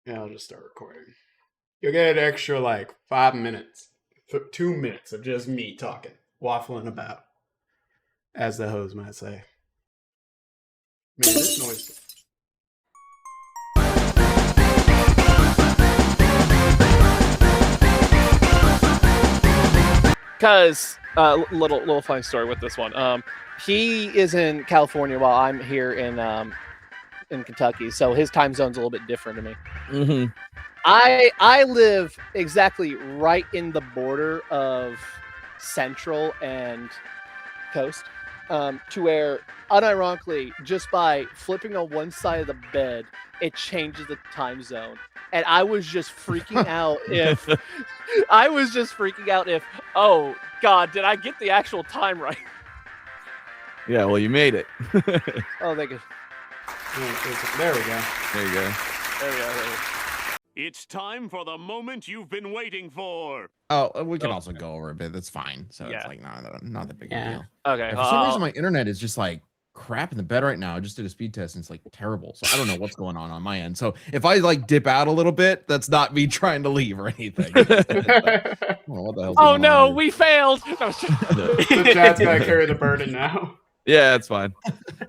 Yeah, I'll just start recording. You'll get an extra like 5 minutes, 2 minutes of just me talking, waffling about, as the host might say. Man, this noise. Because little funny story with this one. He is in California while I'm here in Kentucky, so his time zone's a little bit different to me. Mm-hmm. I live exactly right in the border of Central and Coast, to where unironically, just by flipping on one side of the bed, it changes the time zone. And I was just freaking out if oh God, did I get the actual time right? Yeah, well, you made it. Oh, thank you. There we go. There you go. There we go. It's time for the moment you've been waiting for. Oh, we can also go over a bit. That's fine. So Yeah. it's like not that big a Yeah. deal. Okay. And for some reason, my internet is just like crap in the bed right now. I just did a speed test and it's like terrible. So I don't know what's going on my end. So if I like dip out a little bit, that's not me trying to leave or anything. What the hell's Oh going no, on we failed. The chat's gotta carry the burden now. Yeah, it's fine.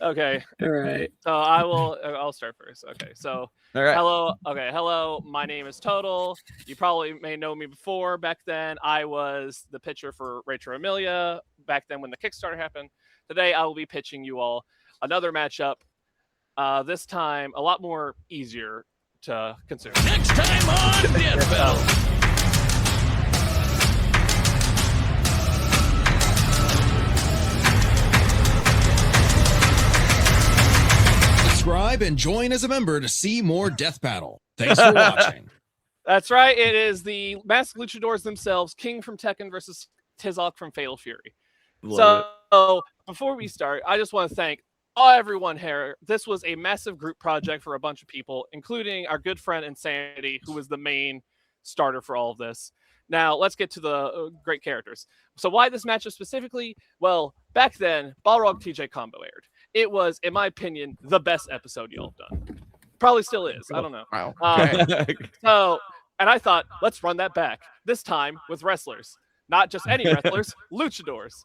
Okay. All right. So I'll start first. Okay. So All right. hello. My name is Total. You probably may know me before. Back then, I was the pitcher for Rachel Amelia. Back then, when the Kickstarter happened. Today, I will be pitching you all another matchup. This time, a lot more easier to consume. Next time on Death Battle. Subscribe and join as a member to see more Death Battle. Thanks for watching. That's right. It is the masked luchadors themselves, King from Tekken versus Tizoc from Fatal Fury. So before we start, I just want to thank everyone here. This was a massive group project for a bunch of people, including our good friend Insanity, who was the main starter for all of this. Now, let's get to the great characters. So why this matchup specifically? Well, back then, Balrog TJ combo aired. It was, in my opinion, the best episode y'all have done. Probably still is. I don't know. Wow. And I thought, let's run that back. This time with wrestlers. Not just any wrestlers, luchadors.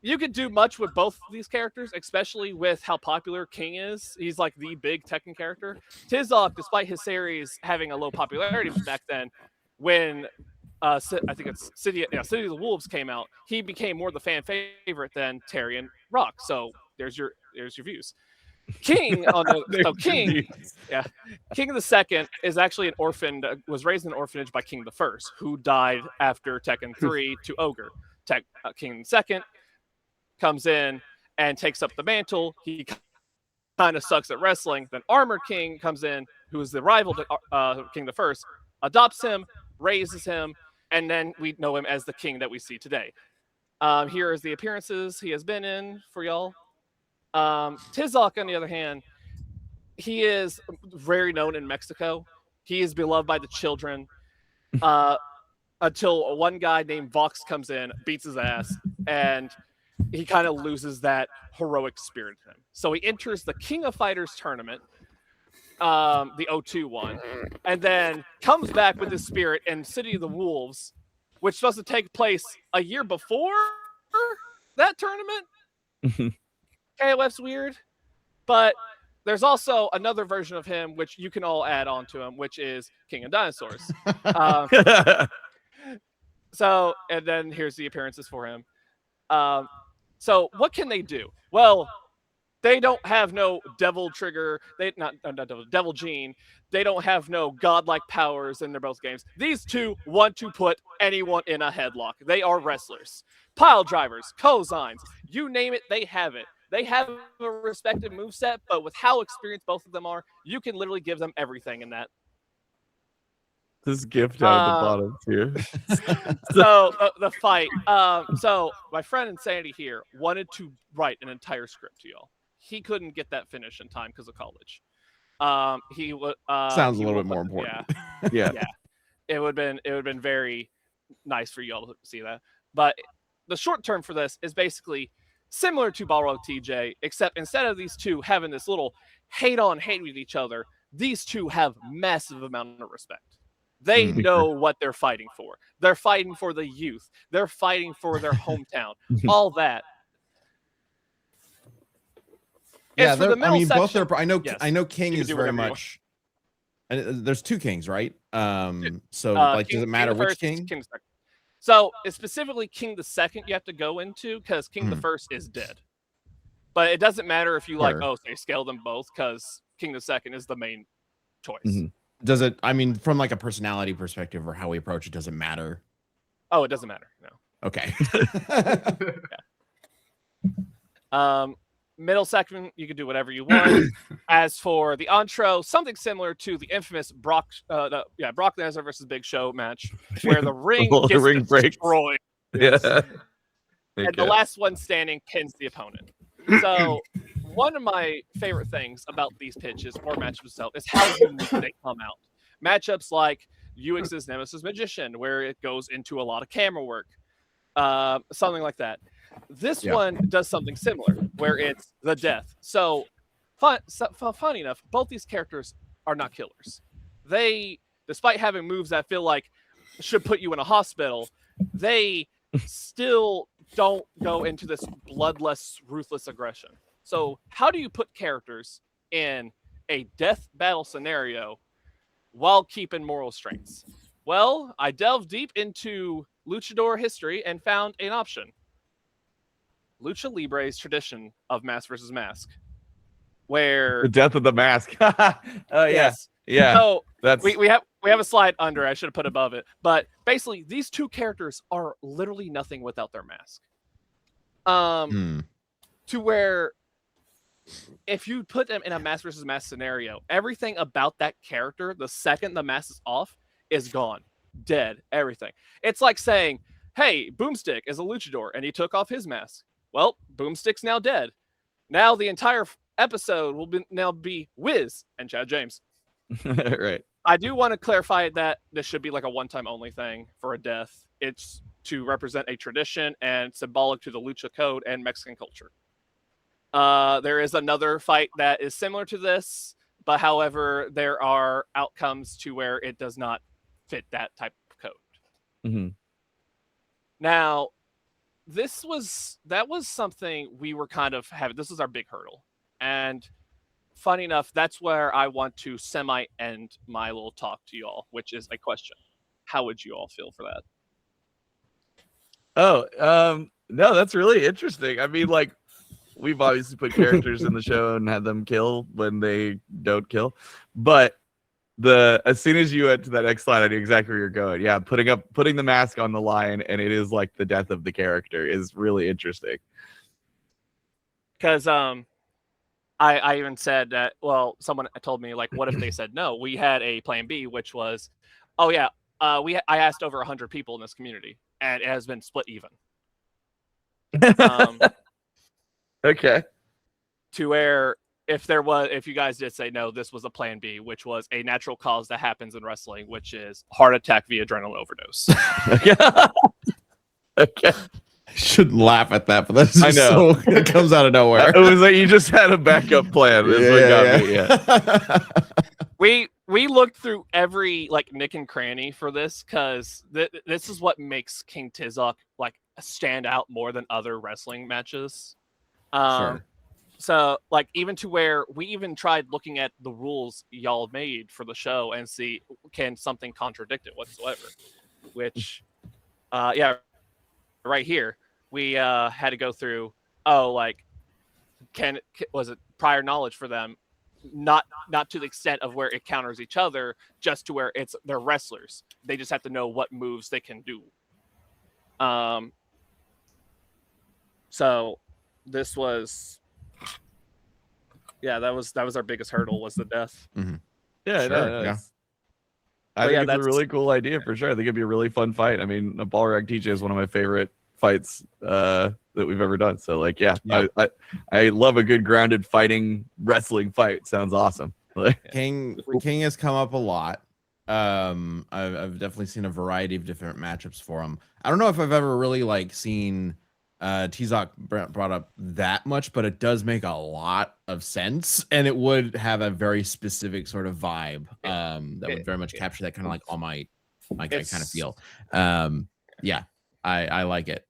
You could do much with both of these characters, especially with how popular King is. He's like the big Tekken character. Tizoc, despite his series having a low popularity back then, when I think it's City of the Wolves came out, he became more the fan favorite than Terry and Rock. So there's your views. King King the Second is actually an orphan. Was raised in an orphanage by King the First, who died after Tekken 3 to Ogre. King the Second comes in and takes up the mantle. He kind of sucks at wrestling. Then Armor King comes in, who is the rival to King the First, adopts him, raises him, and then we know him as the King that we see today. Here is the appearances he has been in for y'all. Tizoc, on the other hand, he is very known in Mexico. He is beloved by the children until one guy named Vox comes in, beats his ass, and he kind of loses that heroic spirit in him. So he enters the King of Fighters tournament, the 02 one, and then comes back with his spirit in City of the Wolves, which was supposed to take place a year before that tournament. KOF's weird, but there's also another version of him, which you can all add on to him, which is King of Dinosaurs. And then here's the appearances for him. So what can they do? Well, they don't have no devil trigger. Devil gene. They don't have no godlike powers in their both games. These two want to put anyone in a headlock. They are wrestlers. Pile drivers, cosigns, you name it, they have it. They have a respective moveset, but with how experienced both of them are, you can literally give them everything in that. This gift out of the bottom here. So the fight. So my friend Insanity here wanted to write an entire script to y'all. He couldn't get that finished in time because of college. He would sounds a little bit more important. Yeah. It would have been very nice for y'all to see that. But the short term for this is basically similar to Balrog TJ, except instead of these two having this little hate with each other, these two have massive amount of respect. They know what they're fighting for. They're fighting for the youth. They're fighting for their hometown. All that. Yeah, As for the I middle mean, both section, are. I know. yes, I know. King you can is do very whatever you want. much. And there's two kings, right? So, like, King, does it matter King the which First, king? King the Second. So it's specifically King the Second you have to go into because King the First is dead. But it doesn't matter if you like, Sure. they scale them both because King the Second is the main choice. Does it? I mean, from like a personality perspective or how we approach it, does it matter? Oh, it doesn't matter. No. Okay. Middle section, you can do whatever you want. As for the intro, something similar to the infamous Brock Lesnar versus Big Show match, where the ring gets destroyed. Yeah. And the last one standing pins the opponent. So one of my favorite things about these pitches or matchups itself is how unique they come out. Matchups like UX's Nemesis Magician, where it goes into a lot of camera work, something like that. This one does something similar, where it's the death. So, funny enough, both these characters are not killers. They, despite having moves that feel like should put you in a hospital, they still don't go into this bloodless, ruthless aggression. So, how do you put characters in a death battle scenario while keeping moral strengths? Well, I delved deep into luchador history and found an option. Lucha Libre's tradition of mask versus mask, where The death of the mask. yes, Yeah. So That's we have a slide under. I should have put above it, but basically these two characters are literally nothing without their mask. To where if you put them in a mask versus mask scenario, everything about that character, the second the mask is off, is gone, dead, everything. It's like saying, "Hey, Boomstick is a luchador, and he took off his mask." Well, Boomstick's now dead. Now the entire episode will now be Wiz and Chad James. right. I do want to clarify that this should be like a one-time only thing for a death. It's to represent a tradition and symbolic to the lucha code and Mexican culture. There is another fight that is similar to this, but however, there are outcomes to where it does not fit that type of code. Now, that was something we were kind of having. This is our big hurdle. And funny enough, that's where I want to semi-end my little talk to you all, which is a question. How would you all feel for that? Oh, no, that's really interesting. I mean, like, we've obviously put characters in the show and had them kill when they don't kill. But as soon as you went to that next slide, I knew exactly where you're going. Yeah, putting the mask on the line, and it is like the death of the character is really interesting. Because I even said that, well, someone told me, like, what if they said no? We had a plan B, which was, I asked over 100 people in this community, and it has been split even. Okay. To where if you guys did say no, this was a plan B, which was a natural cause that happens in wrestling, which is heart attack via adrenaline overdose. Okay. I shouldn't laugh at that, but that's I know. so it comes out of nowhere. It was like you just had a backup plan. Is what got me. Yeah. We looked through every like nick and cranny for this because this is what makes King Tizoc like stand out more than other wrestling matches. Sure. So like even to where we even tried looking at the rules y'all made for the show and see can something contradict it whatsoever. Which, right here we had to go through. Was it prior knowledge for them? Not to the extent of where it counters each other, just to where they're wrestlers. They just have to know what moves they can do. So this was, that was our biggest hurdle was the death. Mm-hmm. Yeah, Sure, no, yeah. I think it's a really cool idea for sure. I think it'd be a really fun fight. I mean, a ball rag TJ is one of my favorite fights that we've ever done. So like, I love a good grounded fighting wrestling fight. Sounds awesome. King has come up a lot. I've definitely seen a variety of different matchups for him. I don't know if I've ever really like seen Tizoc brought up that much, but it does make a lot of sense, and it would have a very specific sort of vibe that would very much capture that kind of like All Might kind of feel. Yeah, I like it.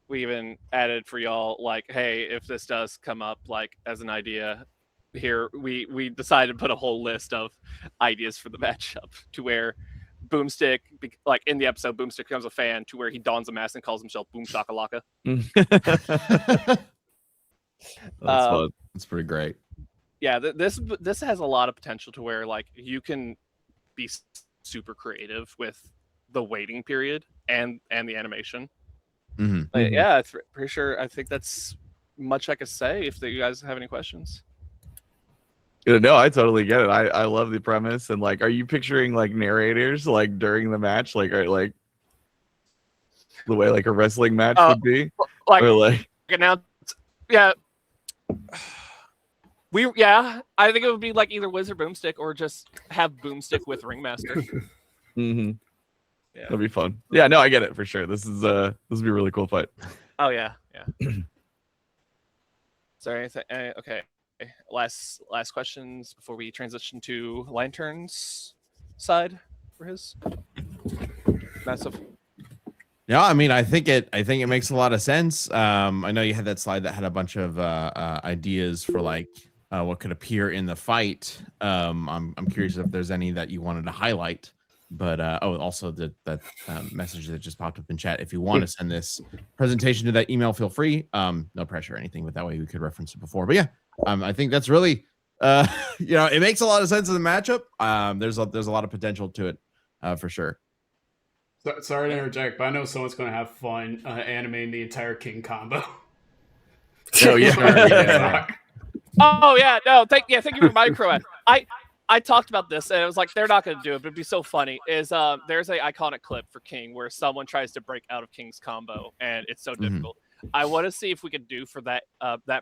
We even added for y'all, like, hey, if this does come up like as an idea, here we decided to put a whole list of ideas for the matchup to where Boomstick, like in the episode, Boomstick becomes a fan to where he dons a mask and calls himself Boom Shakalaka. That's fun. It's pretty great. Yeah, this has a lot of potential to where like you can be super creative with the waiting period and the animation. Yeah, I'm pretty sure. I think that's much I could say. If you guys have any questions. No, I totally get it. I love the premise, and like, are you picturing like narrators like during the match, like the way like a wrestling match would be, like or like now? Yeah, I think it would be like either Wiz or Boomstick, or just have Boomstick with Ringmaster. Yeah, that'd be fun. Yeah, no, I get it for sure. This would be a really cool fight. Oh yeah. Sorry. Okay. Last questions before we transition to Lantern's side for his massive. Yeah, I mean, I think it makes a lot of sense. I know you had that slide that had a bunch of ideas for like what could appear in the fight. I'm curious if there's any that you wanted to highlight. But also that message that just popped up in chat. If you want to send this presentation to that email, feel free. No pressure or anything, but that way we could reference it before. But yeah, I think that's really, it makes a lot of sense in the matchup. There's a lot of potential to it, for sure. Sorry to interject, but I know someone's going to have fun animating the entire King combo. Oh yeah. Oh yeah, no, thank you for reminding Croat. I talked about this, and it was like they're not going to do it, but it'd be so funny. There's an iconic clip for King where someone tries to break out of King's combo, and it's so difficult. I want to see if we could do for that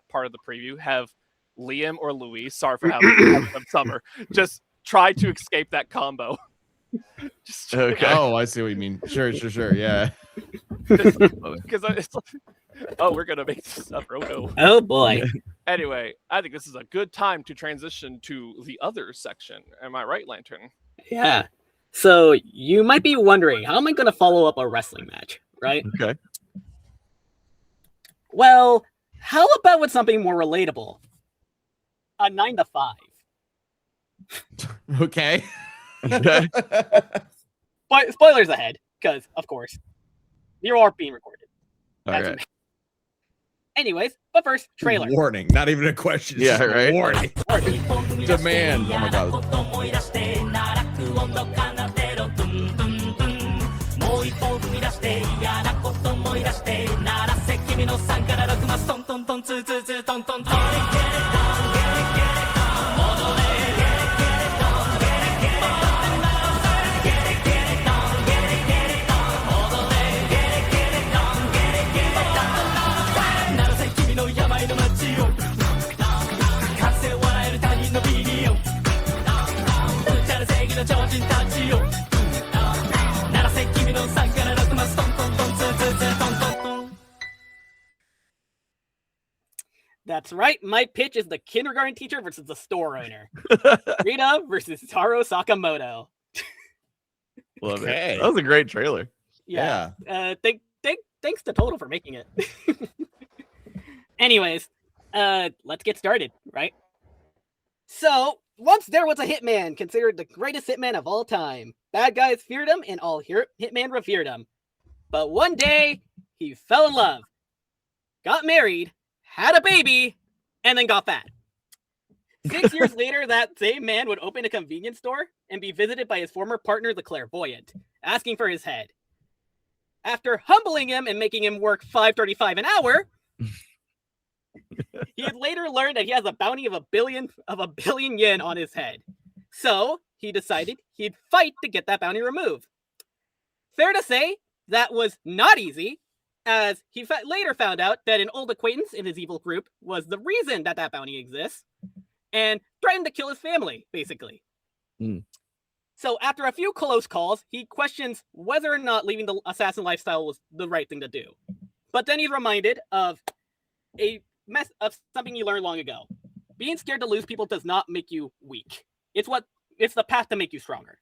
part of the preview, have Liam or Luis, sorry for having summer, just try to escape that combo. Okay. Oh, I see what you mean. Sure. Yeah. Because it's like, oh, we're gonna make this up. Oh no. Oh boy. Anyway, I think this is a good time to transition to the other section. Am I right, Lantern? Yeah. So you might be wondering, how am I going to follow up a wrestling match, right? Okay. Well, how about with something more relatable? A 9 to 5. Okay. Spoilers ahead, because of course, you are being recorded. All right. Anyways, but first, trailer. Warning, not even a question. Yeah, right. Warning. Demand. Oh my god. That's right. My pitch is the kindergarten teacher versus the store owner. Rita versus Taro Sakamoto. Love it. That was a great trailer. Yeah. Thanks to Total for making it. Anyways, let's get started, right? So, once there was a hitman considered the greatest hitman of all time. Bad guys feared him and all hitman revered him. But one day, he fell in love, got married, had a baby, and then got fat. 6 years later, that same man would open a convenience store and be visited by his former partner, the clairvoyant, asking for his head. After humbling him and making him work $5.35 an hour, he had later learned that he has a bounty of a billion yen on his head. So he decided he'd fight to get that bounty removed. Fair to say, that was not easy, as he later found out that an old acquaintance in his evil group was the reason that bounty exists, and threatened to kill his family, basically. So after a few close calls, he questions whether or not leaving the assassin lifestyle was the right thing to do. But then he's reminded of something you learned long ago. Being scared to lose people does not make you weak. It's the path to make you stronger.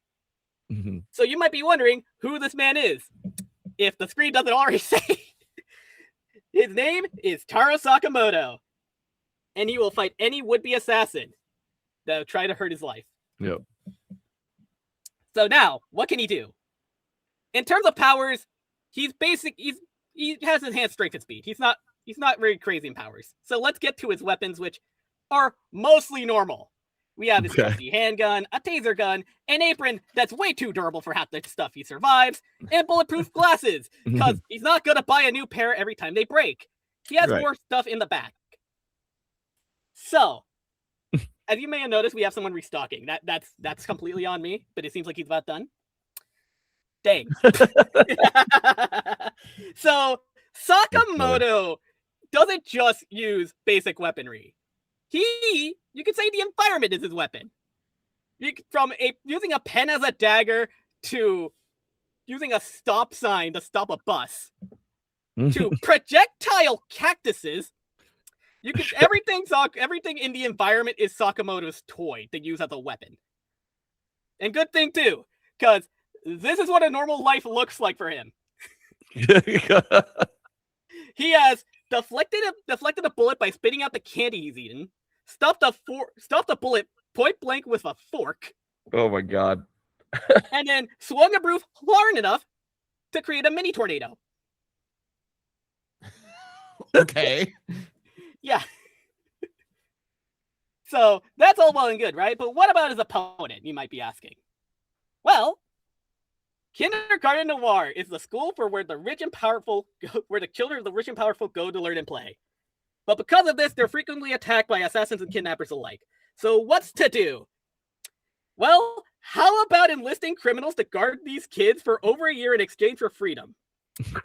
Mhm. So you might be wondering who this man is. If the screen doesn't already say, his name is Taro Sakamoto, and he will fight any would-be assassin that will try to hurt his life. Yep. So now, what can he do? In terms of powers, he has enhanced strength and speed. He's not very crazy in powers. So let's get to his weapons, which are mostly normal. We have his trusty handgun, a taser gun, an apron that's way too durable for half the stuff he survives, and bulletproof glasses, because he's not going to buy a new pair every time they break. He has more stuff in the back. So, as you may have noticed, we have someone restocking. That's completely on me, but it seems like he's about done. Dang. So, Sakamoto doesn't just use basic weaponry. You could say the environment is his weapon. From using a pen as a dagger to using a stop sign to stop a bus to projectile cactuses. Everything in the environment is Sakamoto's toy to use as a weapon. And good thing too, because this is what a normal life looks like for him. He has deflected a bullet by spitting out the candy he's eaten, stopped a bullet point blank with a fork. Oh my god. And then swung a roof hard enough to create a mini tornado. Okay. Yeah. So that's all well and good, right? But what about his opponent, you might be asking? Well, Kindergarten Noir is the school for where the rich and powerful where the children of the rich and powerful go to learn and play. But because of this, they're frequently attacked by assassins and kidnappers alike. So what's to do? Well, how about enlisting criminals to guard these kids for over a year in exchange for freedom?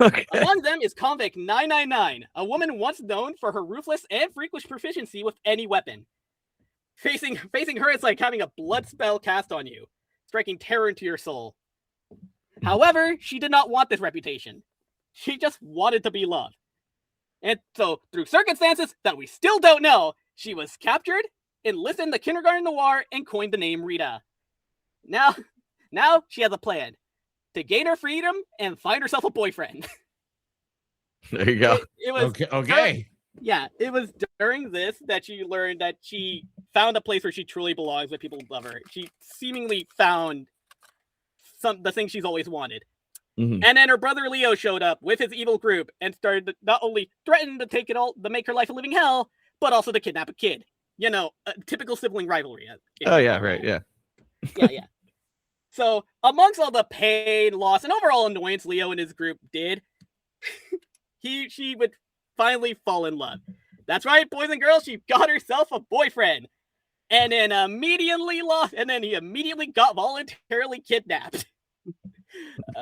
Okay. Among them is Convict 999, a woman once known for her ruthless and freakish proficiency with any weapon. Facing her is like having a blood spell cast on you, striking terror into your soul. However, she did not want this reputation. She just wanted to be loved. And so, through circumstances that we still don't know, she was captured, enlisted in the Kindergarten Noir, and coined the name Rita. Now she has a plan to gain her freedom and find herself a boyfriend. There you go. It was Okay. it was during this that she learned that she found a place where she truly belongs, where people love her. She seemingly found the thing she's always wanted. Mhm. And then her brother Leo showed up with his evil group and started to not only threaten to take it all, to make her life a living hell, but also to kidnap a kid. You know, a typical sibling rivalry. Oh yeah, right, yeah. Yeah. So, amongst all the pain, loss, and overall annoyance Leo and his group did, she would finally fall in love. That's right, boys and girls, she got herself a boyfriend. And then he immediately got voluntarily kidnapped.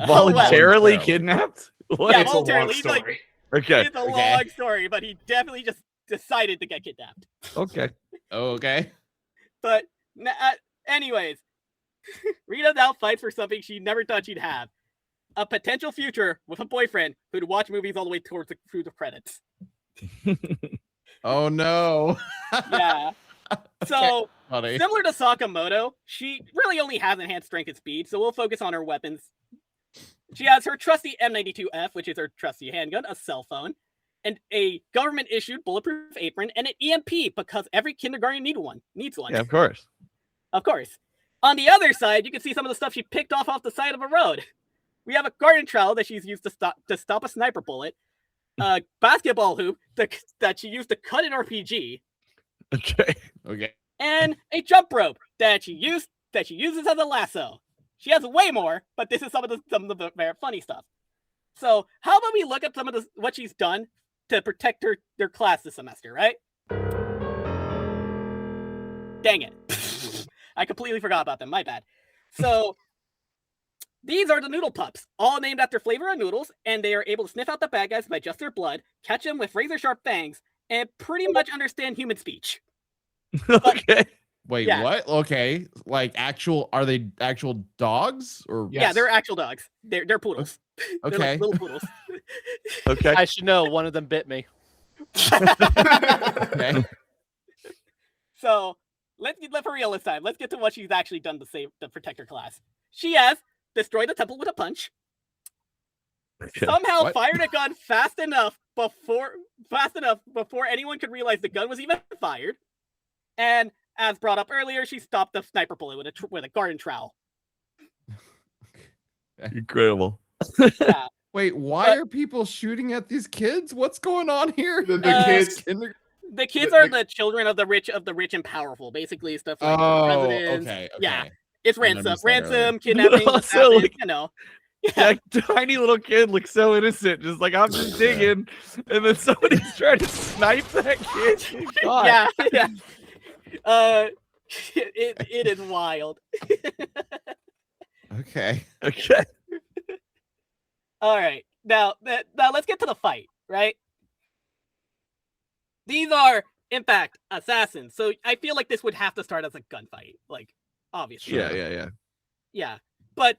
Voluntarily kidnapped? What? Yeah, It's a long voluntarily. story. Okay. It's a long story, but he definitely just decided to get kidnapped. Okay. Okay. But anyways, Rita now fights for something she never thought she'd have. A potential future with a boyfriend who'd watch movies all the way through the credits. Oh no. Yeah. So, Funny. similar to Sakamoto, she really only has enhanced strength and speed, so we'll focus on her weapons. She has her trusty M92F, which is her trusty handgun, a cell phone, and a government-issued bulletproof apron, and an EMP, because every kindergarten needs one. Yeah, of course. Of course. On the other side, you can see some of the stuff she picked off the side of a road. We have a garden trowel that she's used to stop a sniper bullet, a basketball hoop that she used to cut an RPG, Okay. Okay. and a jump rope that she uses as a lasso. She has way more, but this is some of the very funny stuff. So how about we look at some of what she's done to protect their class this semester, right? Dang it. I completely forgot about them. My bad. So these are the noodle pups, all named after flavor of noodles, and they are able to sniff out the bad guys by just their blood, catch them with razor-sharp fangs, and pretty much understand human speech. Okay. Wait, Yeah. what? Okay. Like are they actual dogs or Yeah, they're actual dogs. They're poodles. They're okay. like little poodles. Okay. I should know one of them bit me. Okay. So let's get for real this time. Let's get to what she's actually done to save the protector class. She has destroyed the temple with a punch. Somehow What? fired a gun fast enough before anyone could realize the gun was even fired. And as brought up earlier, she stopped the sniper bullet with a garden trowel. Incredible. Yeah. Wait, why are people shooting at these kids? What's going on here? The kids. The kids are the children of the rich and powerful. Basically, stuff like presidents. okay. Yeah, it's I noticed that ransom, kidnapping, Also, like- you know. That tiny little kid looks so innocent, just like I'm just digging, and then somebody's trying to snipe that kid. God. Yeah. It is wild. Okay. Okay. All right, now let's get to the fight. Right, these are in fact assassins, so I feel like this would have to start as a gunfight, like obviously. Yeah. But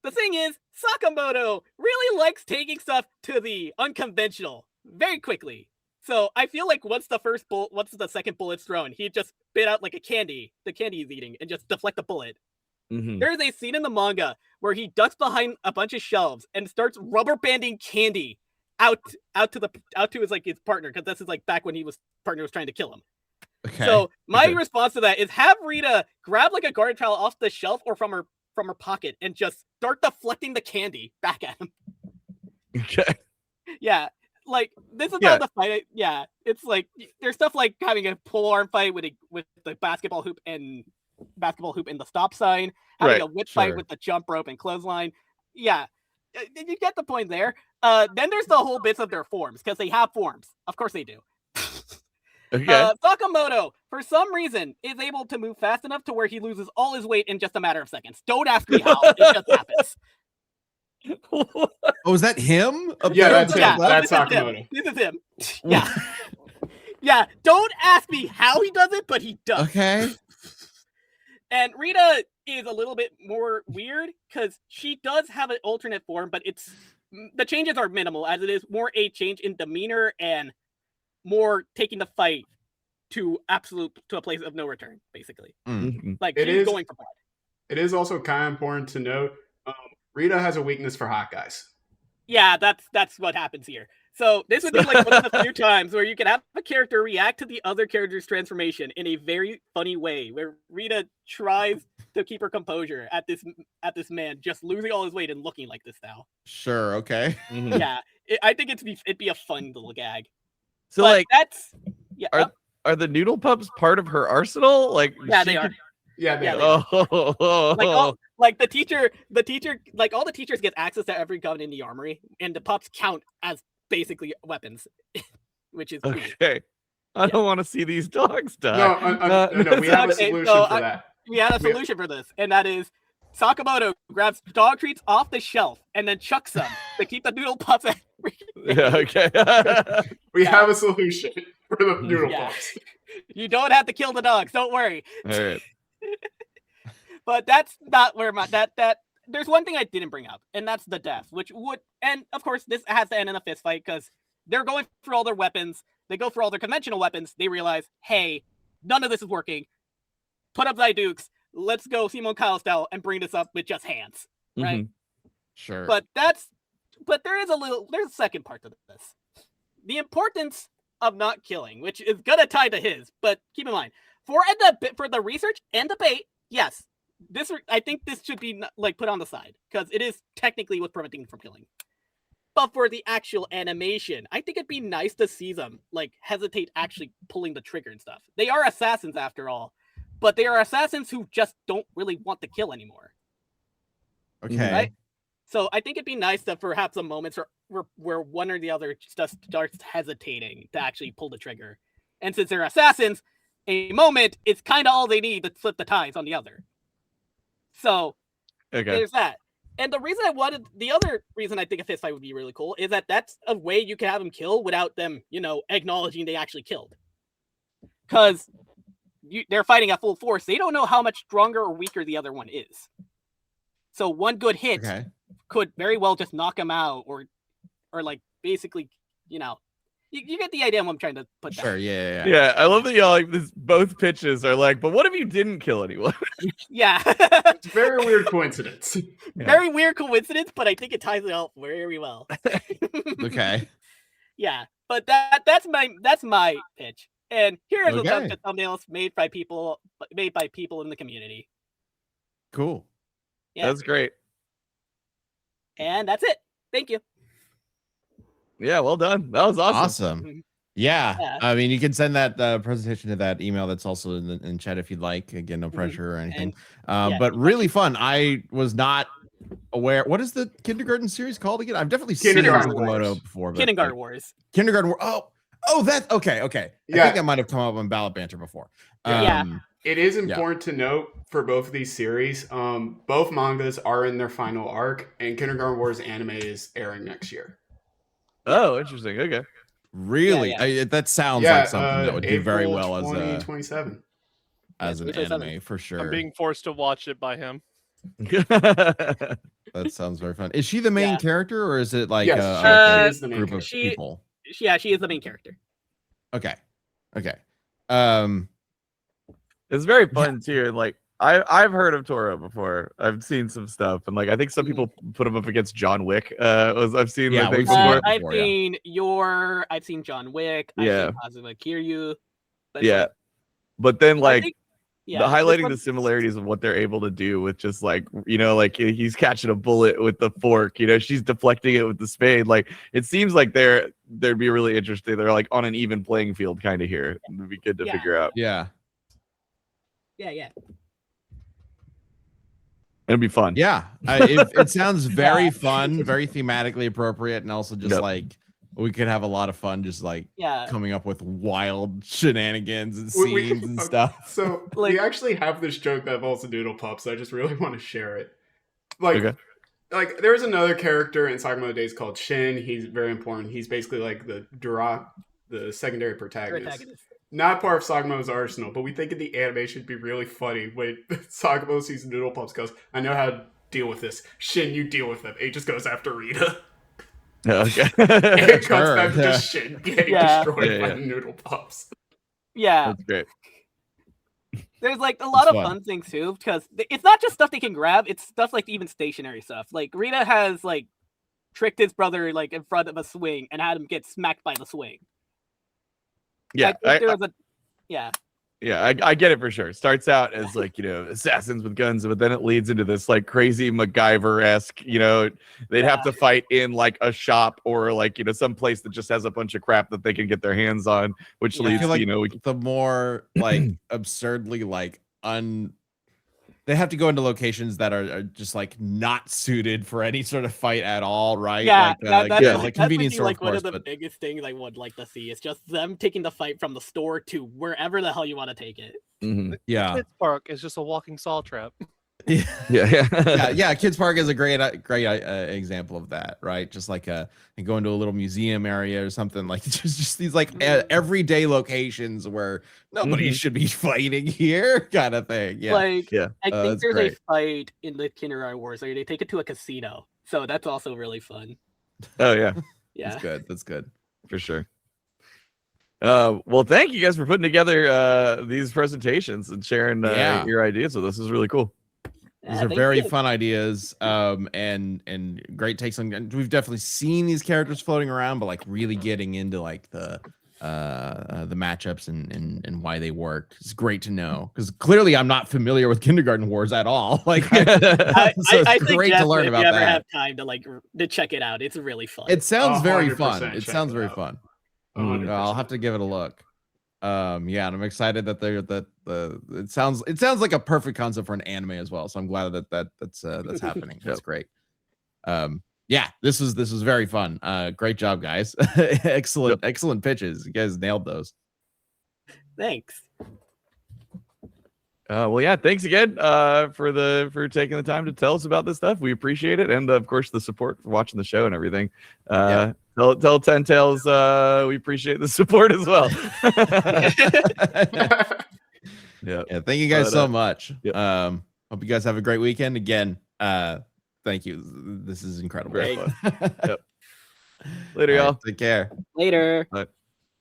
the thing is, Sakamoto really likes taking stuff to the unconventional very quickly. So I feel like once the second bullet's thrown, he just spit out like the candy he's eating, and just deflect the bullet. Mhm. There is a scene in the manga where he ducks behind a bunch of shelves and starts rubber banding candy out to his partner, because this is like back when partner was trying to kill him. Okay. So my Okay. response to that is have Rita grab like a garden trowel off the shelf or from her pocket and just start deflecting the candy back at him. Okay. Yeah, like this is Yeah. how the fight. Yeah, it's like there's stuff like having a pole arm fight with the basketball hoop and the stop sign, having Right, a whip fight sure. with the jump rope and clothesline. Yeah, you get the point there. Then there's the whole bits of their forms, because they have forms. Of course they do. Okay. Sakamoto, for some reason, is able to move fast enough to where he loses all his weight in just a matter of seconds. Don't ask me how. It just happens. Oh, is that him? Up Yeah, there? that's him. Yeah, That's this is him. Sakamoto. This is him. Yeah. Yeah, don't ask me how he does it, but he does. Okay. And Rita is a little bit more weird, because she does have an alternate form, but the changes are minimal, as it is more a change in demeanor and more taking the fight to a place of no return, basically. Mhm. Like, It she's is- going for blood. It is also kind of important to note, Rita has a weakness for hot guys. Yeah, that's what happens here. So this would be like one of the few times where you can have a character react to the other character's transformation in a very funny way, where Rita tries to keep her composure at this man just losing all his weight and looking like this now. Sure. Okay. Mhm. Yeah, I think it'd be a fun little gag. So, But like, that's are the noodle pups part of her arsenal? Like, yeah, she they are. could- Yeah, they Yeah, are. Oh. Like the teacher, like all the teachers get access to every gun in the armory, and the pups count as basically weapons, which is weird. Okay. I don't want to see these dogs die. No, we have a Okay, solution so for that. We had a solution for this, and that is Sakamoto grabs dog treats off the shelf and then chucks them to keep the noodle pups at. Yeah, okay. We Yeah. have a solution for the noodle Yeah. pups. You don't have to kill the dogs, don't worry. All right. But that's not where there's one thing I didn't bring up, and that's the death, and of course this has to end in a fist fight, because they're going for all their weapons. They go for all their conventional weapons. They realize, hey, none of this is working. Put up thy dukes. Let's go Simon Cowell style and bring this up with just hands. Right? Mhm. Sure. But there's a second part to this. The importance of not killing, which is gonna tie to his, but keep in mind, for the research and debate, yes, I think this should be like put on the side, because it is technically what's preventing from killing. But for the actual animation, I think it'd be nice to see them like hesitate actually pulling the trigger and stuff. They are assassins after all, but they are assassins who just don't really want to kill anymore. okay. Right? So I think it'd be nice to perhaps some moments where one or the other just starts hesitating to actually pull the trigger. And since they're assassins, a moment is kind of all they need to flip the ties on the other. So Okay. there's that. And the other reason I think a fist fight would be really cool is that that's a way you can have them kill without them, acknowledging they actually killed. Because they're fighting at full force. They don't know how much stronger or weaker the other one is. So one good hit Okay. could very well just knock him out or like basically, you know, you get the idea of what I'm trying to put down. Sure, yeah. Yeah, I love that y'all like this. Both pitches are like, but what if you didn't kill anyone? Yeah. It's a very weird coincidence. Very weird coincidence, but I think it ties it out very well. Okay. Yeah, but that's my pitch. And here are Okay. the thumbnails made by people in the community. Cool. Yeah. That's great. And that's it. Thank you. Yeah, well done. That was awesome. Awesome. Yeah. Yeah. I mean, you can send that presentation to that email that's also in chat if you'd like. Again, no pressure or anything. yeah, But really fun. I was not aware. What is the kindergarten series called again? I've definitely seen Kindergarten Sakamoto Wars. before. But Kindergarten Wars. Kindergarten War. Oh, that okay. I Yeah. think that might have come up on Ballot Banter before. Yeah. It is important to note for both of these series, both mangas are in their final arc, and Kindergarten Wars anime is airing next year. Oh, interesting. Okay. Really? Yeah, that sounds Yeah, like something that would do very April well 2027. as an 2027. anime for sure. I'm being forced to watch it by him. That sounds very fun. Is she the main Yeah. character, or is it like Yes, a she is the main group of character. people? Yeah, she is the main character. Okay. It's very fun too. And like I've heard of Toro before. I've seen some stuff, and like I think some people put him up against John Wick. I've seen Yeah, I think we've seen before. it. I've before, yeah. I've seen John Wick. Yeah. I've seen Kazuma Kiryu. But it's Yeah, like, but then I like think- the yeah, this highlighting one- the similarities of what they're able to do with just like like he's catching a bullet with the fork. She's deflecting it with the spade. Like it seems like there'd be really interesting. They're like on an even playing field kind of here. It'd be good to Yeah. figure out. Yeah. Yeah. It'd be fun. Yeah. It sounds very fun, very thematically appropriate, and also just Yep. like we could have a lot of fun just like Yeah. coming up with wild shenanigans and We- scenes and stuff. So Like- we actually have this joke that involves the Doodle Pups. I just really want to share it. Like, Okay. like there's another character in Sakamoto Days called Shin. He's very important. He's basically like the secondary protagonist. Not part of Sakamoto's arsenal, but we think the animation would be really funny when Sakamoto sees Noodle Pups goes, I know how to deal with this. Shin, you deal with them. And he just goes after Rita. Okay. And it cuts Sure, back to yeah. just Shin getting Yeah. destroyed Yeah, by yeah. Noodle Pups. Yeah. That's great. There's like a lot It's of fun. fun things too, because it's not just stuff they can grab, it's stuff like even stationary stuff. Like Rita has like tricked his brother like in front of a swing and had him get smacked by the swing. Yeah. I think there was a yeah. Yeah, I get it for sure. Starts out as like, assassins with guns, but then it leads into this like crazy MacGyver-esque, they'd have to fight in like a shop or like, some place that just has a bunch of crap that they can get their hands on, which Yeah. I leads feel to, like the more like absurdly like they have to go into locations that are just like not suited for any sort of fight at all, right? Yeah, like, that's, yeah, like like convenience store, like of one course, of the but biggest things I would like to see. It's just them taking the fight from the store to wherever the hell you want to take it. Mhm. yeah, Kids Park is just a walking saw trap. Yeah. Kids Park is a great example of that, right? Just like and go into a little museum area or something, like just these like everyday locations where nobody should be fighting here, kind of thing. Yeah, Like, Yeah. I think that's there's great. a fight in the Kindergarten Wars where they take it to a casino, so that's also really fun. Oh, yeah, Yeah, that's good. That's good. for sure. Well, thank you guys for putting together these presentations and sharing Yeah. your ideas with us. This is really cool. These are thank very you. fun ideas, and great takes on. And we've definitely seen these characters floating around, but like really getting into like the matchups and why they work. It's great to know because clearly I'm not familiar with Kindergarten Wars at all. Like, so I it's think great to learn if about you ever that. have time to check it out, it's really fun. It sounds very 100% fun. It check sounds it very out. fun. 100%. I'll have to give it a look. Yeah, and I'm excited that it sounds like a perfect concept for an anime as well. So I'm glad that's happening. That's great. Yeah, this was very fun. Great job, guys. Excellent pitches. You guys nailed those. Thanks. Well, yeah, thanks again for taking the time to tell us about this stuff. We appreciate it, and of course the support for watching the show and everything. Tell 10 Tales we appreciate the support as well. Yeah. Yeah, thank you guys But, so much. yep. Hope you guys have a great weekend. Again, thank you. This is incredible. Very fun. Yep. Later, All right, y'all. take care. Later. Bye.